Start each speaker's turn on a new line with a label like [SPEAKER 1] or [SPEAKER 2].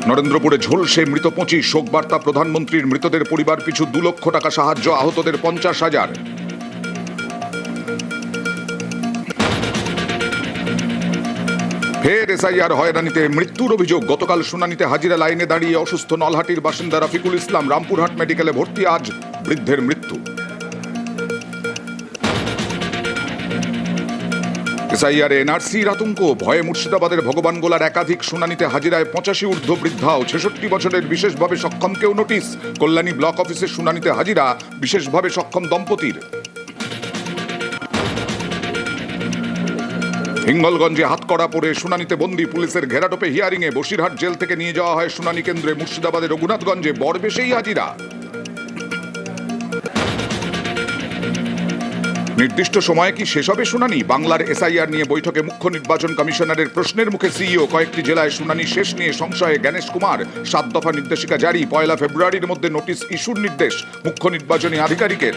[SPEAKER 1] নরেন্দ্রপুরে ঝলসে মৃত 25, শোকবার্তা প্রধানমন্ত্রীর। মৃতদের পরিবার পিছু 2 লক্ষ টাকা সাহায্য, আহতদের 50,000। ফের এসআইআর হয়রানিতে মৃত্যুর অভিযোগ। গতকাল শুনানিতে হাজিরা লাইনে দাঁড়িয়ে অসুস্থ নলহাটির বাসিন্দা রফিকুল ইসলাম। রামপুরহাট মেডিকেলে ভর্তি, আজ বৃদ্ধের মৃত্যু। এসআইআর এনআরসির আতঙ্ক, ভয়ে মুর্শিদাবাদের ভগবানগোলার একাধিক শুনানিতে হাজিরায় 85 ঊর্ধ্ব বৃদ্ধা ও 66 বছরের বিশেষভাবে সক্ষমকেও নোটিশ। কল্যাণী ব্লক অফিসের শুনানিতে হাজিরা বিশেষভাবে সক্ষম দম্পতির। হিঙ্গলগঞ্জে হাতকড়া পরে শুনানিতে বন্দী, পুলিশের ঘেরাটোপে হিয়ারিংয়ে। বসিরহাট জেল থেকে নিয়ে যাওয়া হয় শুনানি কেন্দ্রে। মুর্শিদাবাদের রঘুনাথগঞ্জে বরবেশেই হাজিরা। নির্দিষ্ট সময়ে কি শেষ হবে শুনানি? বাংলার এসআইআর নিয়ে বৈঠকে মুখ্য নির্বাচন কমিশনারের প্রশ্নের মুখে সিইও। কয়েকটি জেলায় শুনানি শেষ নিয়ে সংশয়ে জ্ঞানেশ কুমার। 7 দফা নির্দেশিকা জারি, 1 ফেব্রুয়ারির মধ্যে নোটিশ ইস্যুর নির্দেশ মুখ্য নির্বাচনী আধিকারিকের।